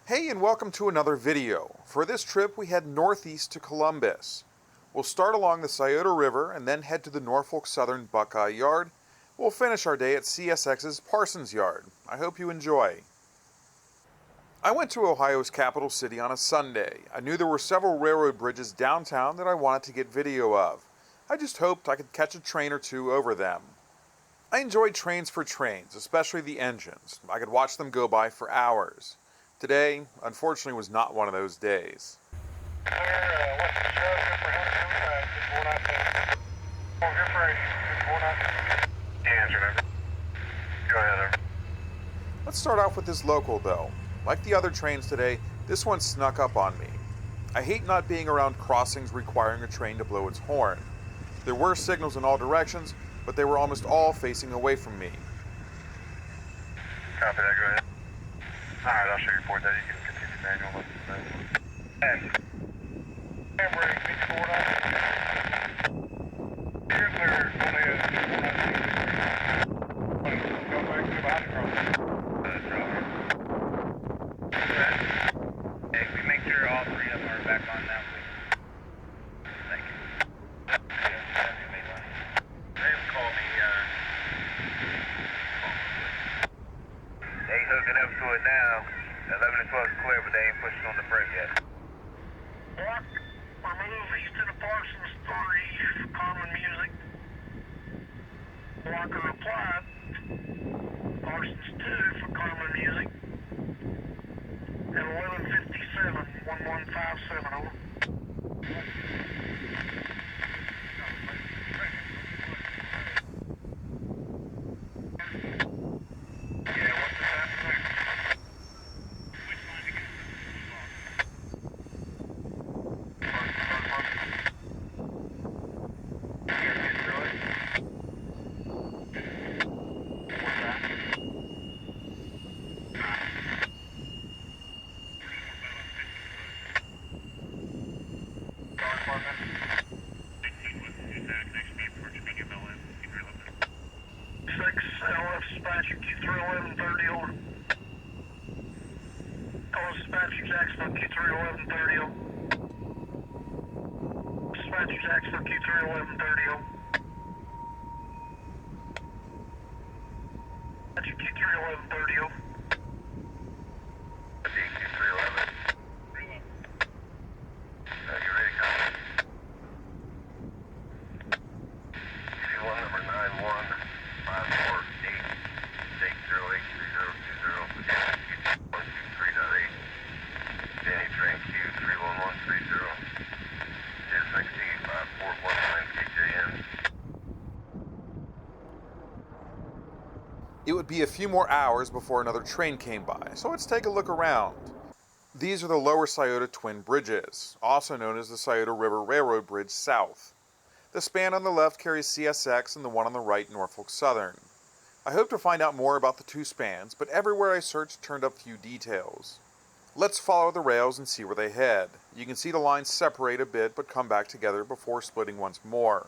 Hey, and welcome to another video. For this trip we head northeast to Columbus. We'll start along the Scioto River and then head to the Norfolk Southern Buckeye Yard. We'll finish our day at CSX's Parsons Yard. I hope you enjoy. I went to Ohio's capital city on a Sunday. I knew there were several railroad bridges downtown that I wanted to get video of. I just hoped I could catch a train or two over them. I enjoyed trains for trains, especially the engines. I could watch them go by for hours. Today, unfortunately, was not one of those days. Let's start off with this local, though. Like the other trains today, this one snuck up on me. I hate not being around crossings requiring a train to blow its horn. There were signals in all directions, but they were almost all facing away from me. Copy that, go ahead. Alright, I'll show you report that. You can continue manual. Camera, meet forward on. You're clear, only a go back to behind the crossing. Hey, we make sure all three of them are back on now, please. Thank you. They call me, they hooking up to it now. 11 and 12 is clear, but they ain't pushing on the brake yet. What? Remove east to the Parsons 3 for common music. Walker replied. Parsons 2 for common music. At 11:57, 1157 over. Dispatcher Q31130 over. Call Dispatcher Jacksonville Q31130 over. Dispatcher Jacksonville Q31130 over. Dispatcher Q31130 over. Q311. You ready, copy? Q1 number 9154. 123.8. Danny train Q31130. SXT 5419 KJN. It would be a few more hours before another train came by, so let's take a look around. These are the Lower Scioto Twin Bridges, also known as the Scioto River Railroad Bridge South. The span on the left carries CSX and the one on the right Norfolk Southern. I hope to find out more about the two spans, but everywhere I searched turned up few details. Let's follow the rails and see where they head. You can see the lines separate a bit but come back together before splitting once more.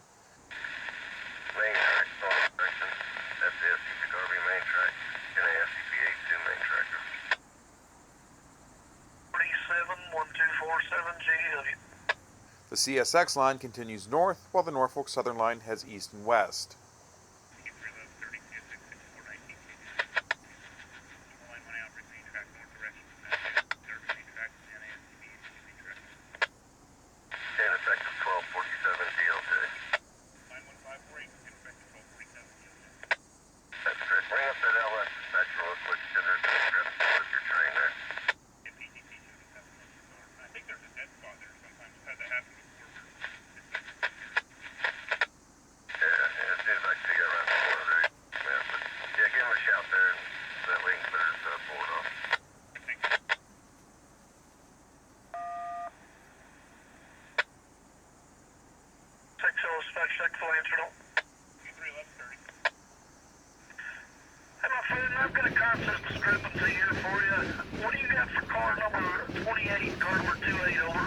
Main track, north direction. That's the SCP-RB main track. And the SCP-82 main tracker. 471247 JW. The CSX line continues north, while the Norfolk Southern line heads east and west. Hey, my friend, I've got a contest discrepancy here for you. What do you got for car number 28, car number 28, over?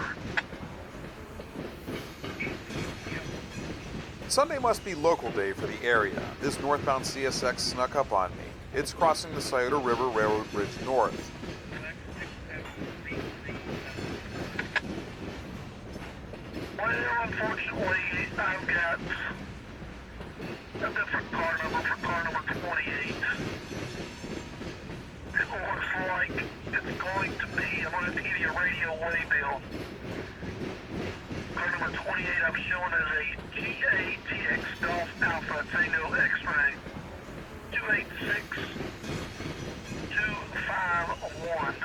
Sunday must be local day for the area. This northbound CSX snuck up on me. It's crossing the Scioto River Railroad Bridge north. going to be, I'm going to have to give you a radio waybill. Car number 28 I'm showing as a GATX Golf Alpha Tango X-Ray 286251.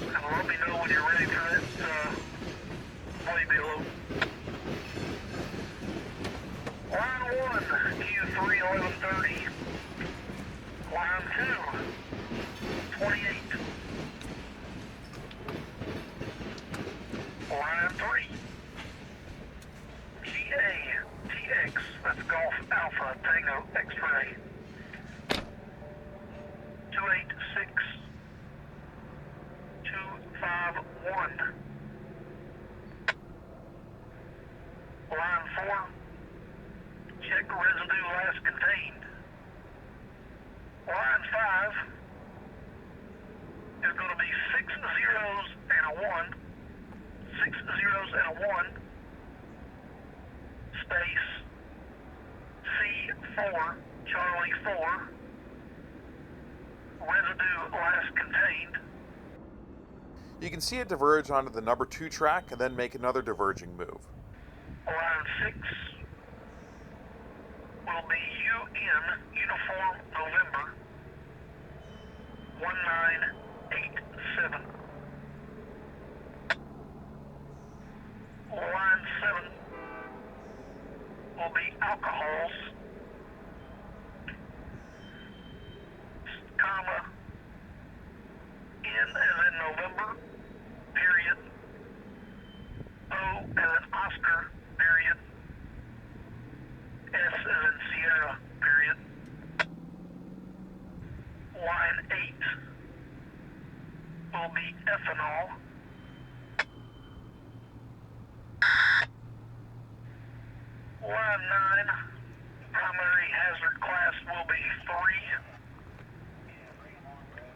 And let me know when you're ready for that waybill. Line 1, Q3 1130. Line 2, 28. Line 3, GATX, that's Golf Alpha Tango X-Ray 286251. Line 4, check residue last contained. Line 5 is going to be 6 zeros and a 1. 6 zeros and a 1. Space C4, Charlie 4. Residue last contained. You can see it diverge onto the number 2 track and then make another diverging move. Line 6 will be UN, Uniform November 1987. Line 7 will be alcohols, comma, N as in November, period, O as in Oscar, period, S as in Sierra, period. Line 8 will be ethanol. Line 9, primary hazard class will be 3.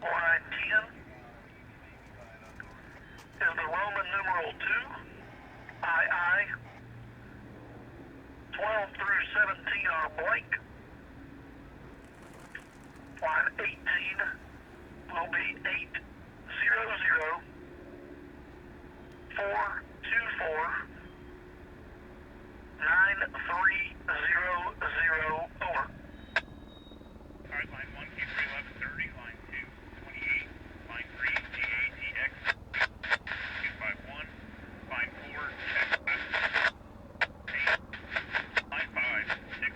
Line 10 is the Roman numeral 2, II. 12 through 17 are blank. Line 18 will be 800 424 9300 over. Alright, line 1, Q3 1130, line 2, 28, line 3, GATX 251, line 4, check last 8, line 5, 6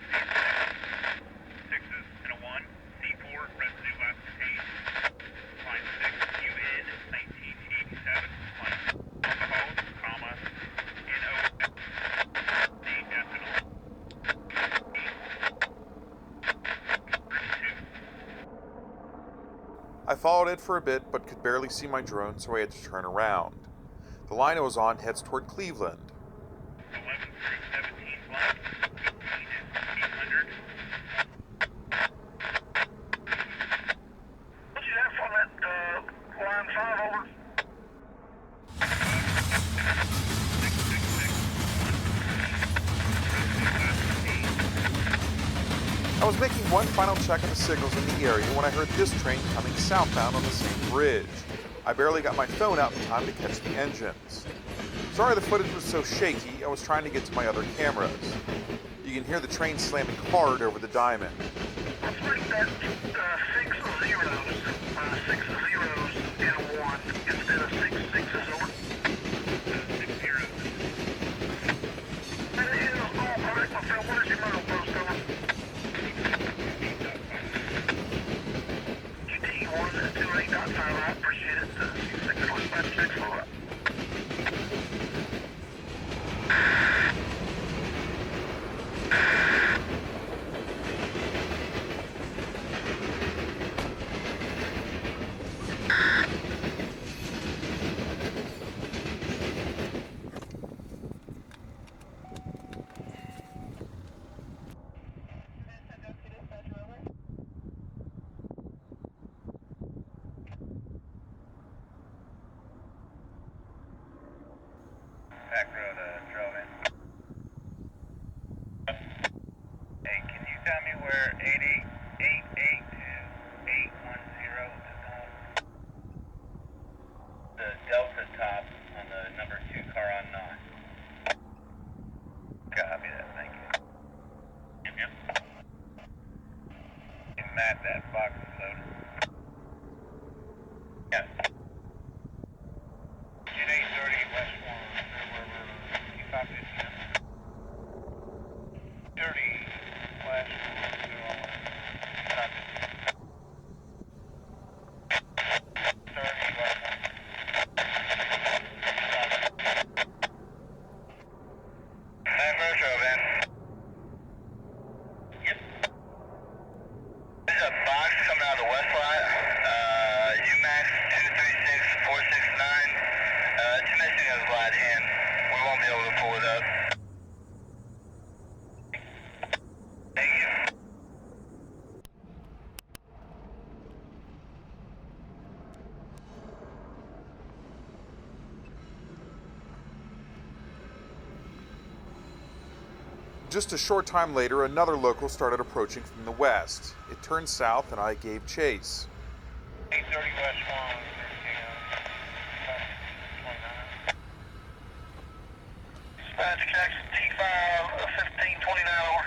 sixes and a 1, C4, residue last contained, line 6, UN 1987, line alcohols, comma, NO, D ethanol. I followed it for a bit, but could barely see my drone, so I had to turn around. The line I was on heads toward Cleveland. 11 through 17 blank, 18 is 800. What you have on that line 5 over? I was making one final check of the signals in the area when I heard this train coming southbound on the same bridge. I barely got my phone out in time to catch the engines. Sorry the footage was so shaky, I was trying to get to my other cameras. You can hear the train slamming hard over the diamond. Let's make that 6 zeros, 6 zeros and a 1 instead of 6 sixes over. 6 zeros. That is all correct, my friend. What is your middle post over? QT128.5, I appreciate it. Second dispatch checks for that. Just a short time later, another local started approaching from the west. It turned south and I gave chase. 830 West 1, Dispatch Jackson T5 1529 over.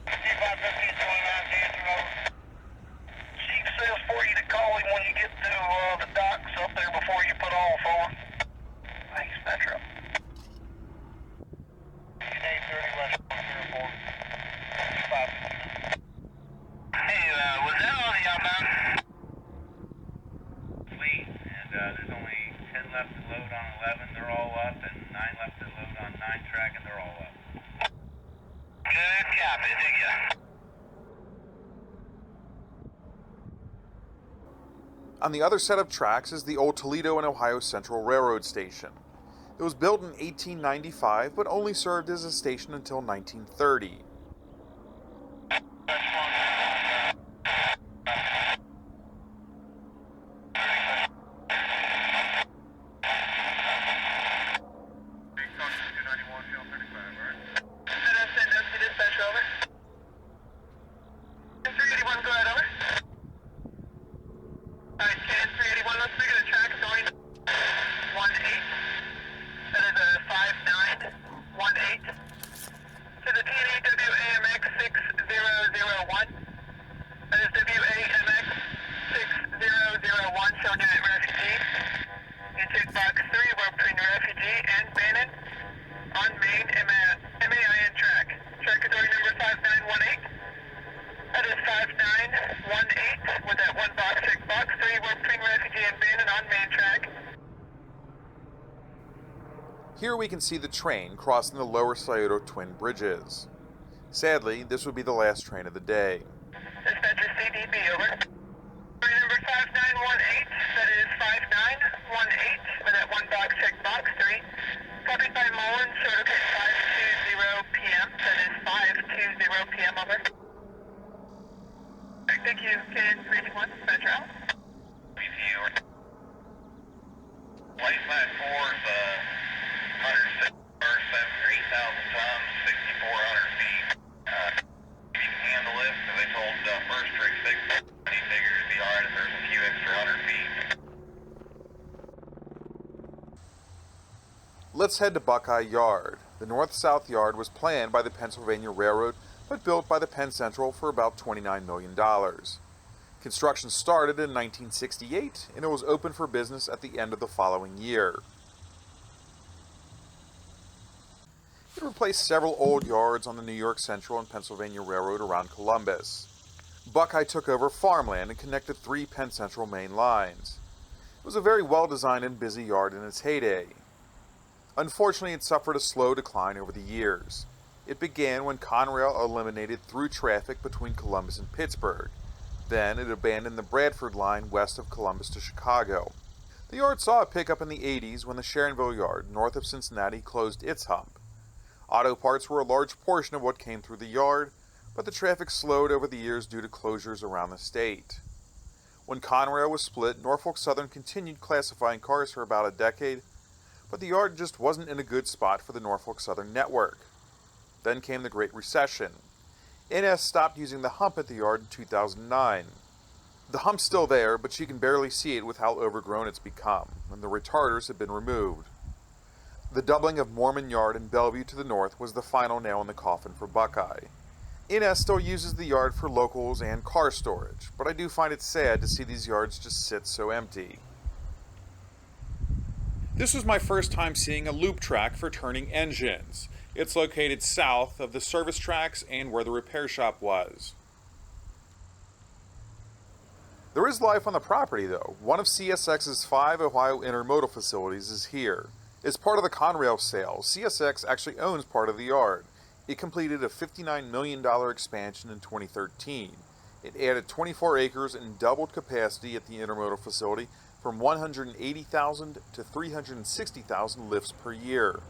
T5 1529, dancing over. Chief says for you to call him when you get to the docks up there before you put off over. Thanks, Metro. 830 West 104. Hey, was that all the outbound? Fleet, and there's only 10 left to load on 11, they're all up, and 9 left to load on 9 track, and they're all up. Good copy, dig ya. On the other set of tracks is the old Toledo and Ohio Central Railroad Station. It was built in 1895, but only served as a station until 1930. Here we can see the train crossing the Lower Scioto Twin Bridges. Sadly, this would be the last train of the day. Dispatcher CDB, over. Train number 5918, that is 5918, with that one box check box 3. Copied by Mullen, short of 520 p.m., that is 520 p.m., over. Thank you, Ken 321, dispatcher out. BTU. Light flat 4's 106 cars, 8,000 tons, 6,400 feet. If you can handle it, because they told first trick 6, he figures it'd be alright if there's a few extra 100 feet. Let's head to Buckeye Yard. The north-south yard was planned by the Pennsylvania Railroad, but built by the Penn Central for about $29 million. Construction started in 1968, and it was open for business at the end of the following year. It replaced several old yards on the New York Central and Pennsylvania Railroad around Columbus. Buckeye took over farmland and connected 3 Penn Central main lines. It was a very well-designed and busy yard in its heyday. Unfortunately, it suffered a slow decline over the years. It began when Conrail eliminated through traffic between Columbus and Pittsburgh. Then it abandoned the Bradford line west of Columbus to Chicago. The yard saw a pickup in the 80s when the Sharonville Yard, north of Cincinnati, closed its hump. Auto parts were a large portion of what came through the yard, but the traffic slowed over the years due to closures around the state. When Conrail was split, Norfolk Southern continued classifying cars for about a decade, but the yard just wasn't in a good spot for the Norfolk Southern network. Then came the Great Recession. NS stopped using the hump at the yard in 2009. The hump's still there, but you can barely see it with how overgrown it's become, and the retarders have been removed. The doubling of Mormon Yard and Bellevue to the north was the final nail in the coffin for Buckeye. NS still uses the yard for locals and car storage, but I do find it sad to see these yards just sit so empty. This was my first time seeing a loop track for turning engines. It's located south of the service tracks and where the repair shop was. There is life on the property though. One of CSX's 5 Ohio intermodal facilities is here. As part of the Conrail sale, CSX actually owns part of the yard. It completed a $59 million expansion in 2013. It added 24 acres and doubled capacity at the intermodal facility from 180,000 to 360,000 lifts per year.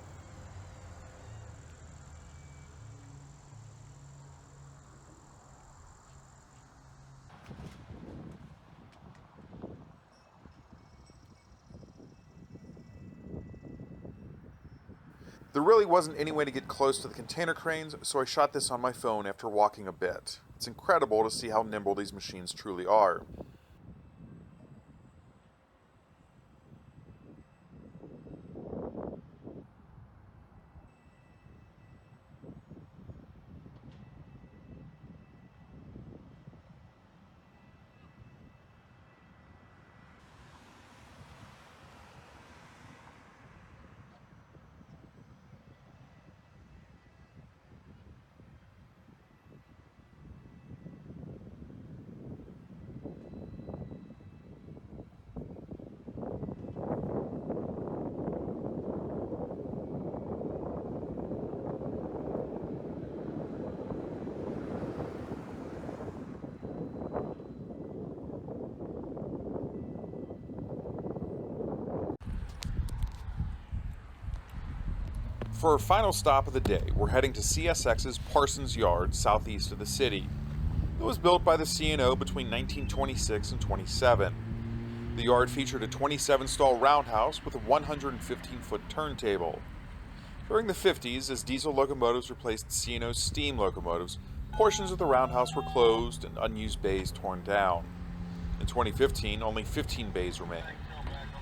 There really wasn't any way to get close to the container cranes, so I shot this on my phone after walking a bit. It's incredible to see how nimble these machines truly are. For our final stop of the day, we're heading to CSX's Parsons Yard, southeast of the city. It was built by the C&O between 1926 and 27. The yard featured a 27-stall roundhouse with a 115-foot turntable. During the 50s, as diesel locomotives replaced C&O's steam locomotives, portions of the roundhouse were closed and unused bays torn down. In 2015, only 15 bays remain.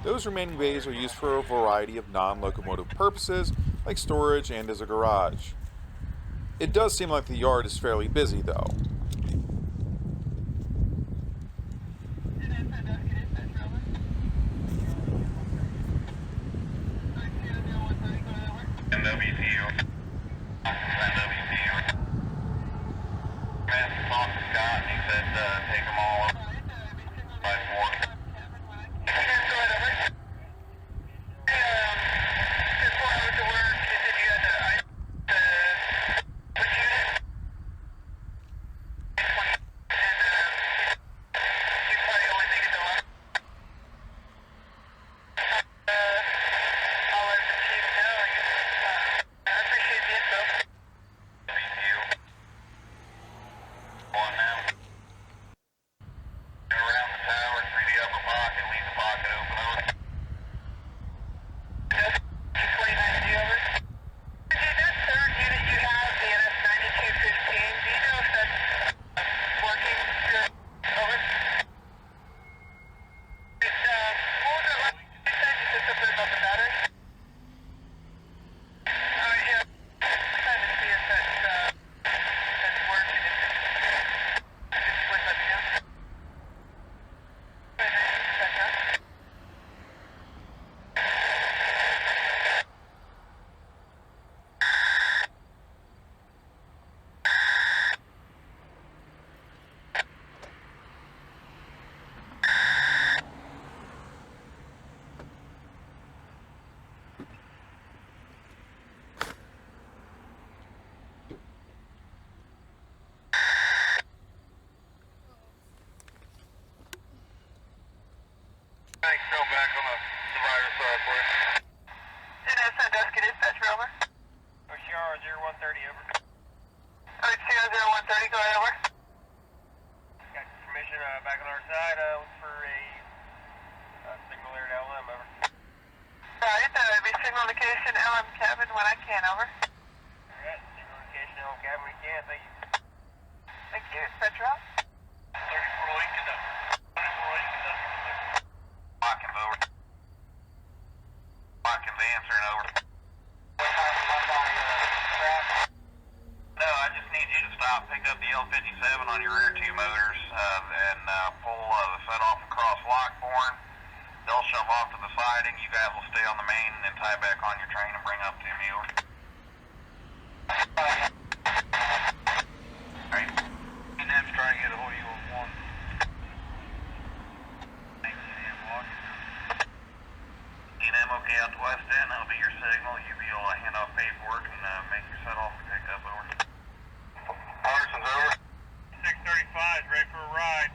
Those remaining bays are used for a variety of non-locomotive purposes, like storage and as a garage. It does seem like the yard is fairly busy, though. NWTU. NWTU. Man, talked to Scott and he said take them all up by 4. Thanks, Phil, back on the survivor side for you. Dispatch, Rover. OCR 0130, over. OCR 0130, go ahead, over. Got permission back on our side. Look for a signal there at LM, over. Alright, be signal location LM cabin when I can, over. Alright, signal location LM cabin when you can, thank you. Thank you, Dispatch, Rover. 34 Lincoln, 34 Lincoln, Locking over. Locking the answering over. No, I just need you to stop, pick up the L57 on your rear two motors, and pull the set off across Lockbourne. They'll shove off to the siding. You guys will stay on the main and then tie back on your train and bring up to me. Over. Alright. Ned's trying to get a hold of you on 1. Okay, out the west end, that'll be your signal. You'll be able to hand off paperwork and make your set off and pick up, over. Parsons, over. 635 is ready for a ride.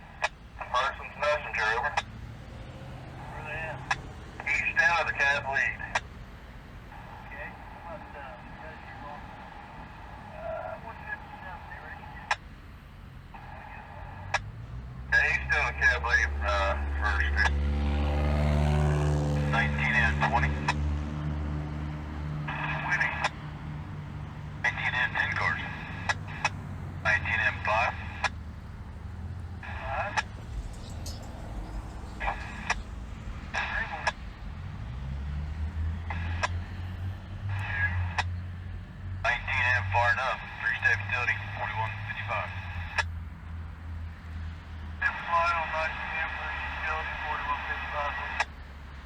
Parsons, messenger, over. Where they at? East down of the cab lead. Okay, what's what's it down there, ready? Yeah, he's still in the cab lead first. 19 and 20. 20.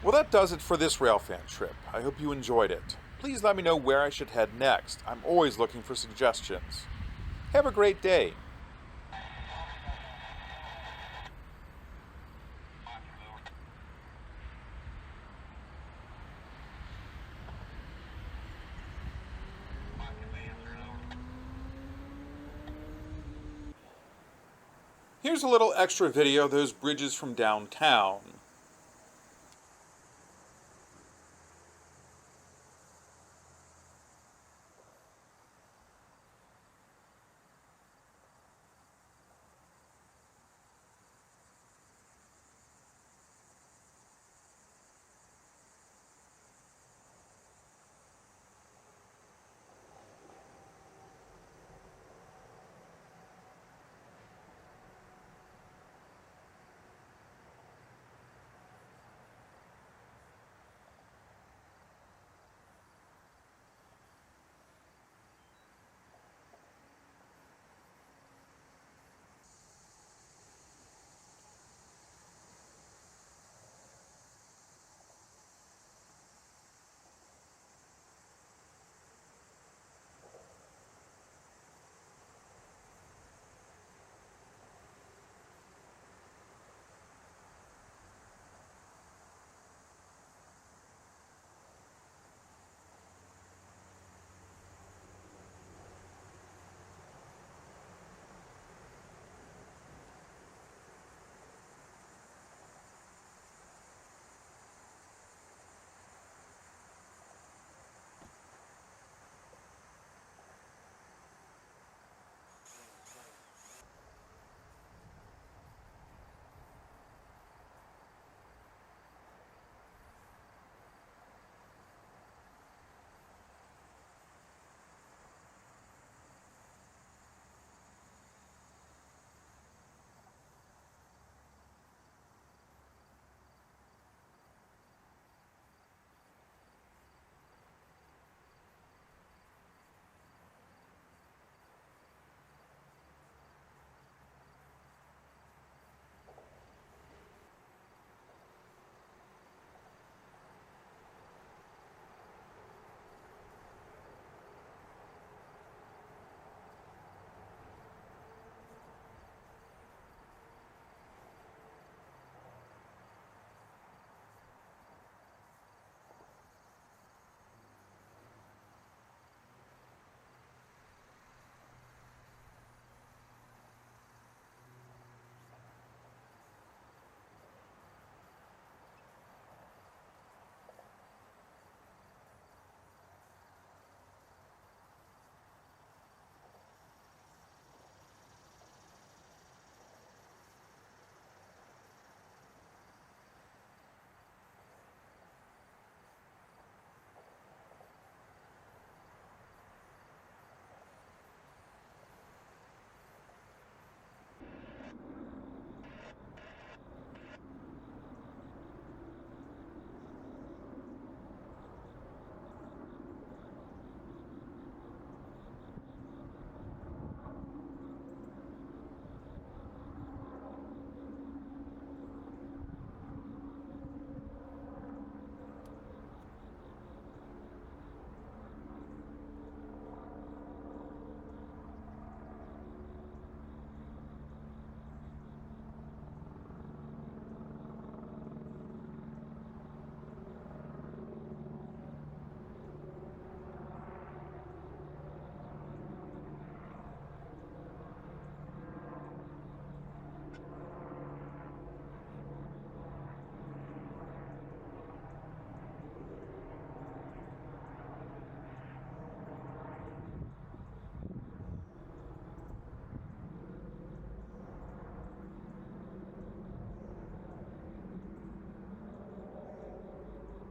Well, that does it for this Railfan trip. I hope you enjoyed it. Please let me know where I should head next. I'm always looking for suggestions. Have a great day. Here's a little extra video of those bridges from downtown.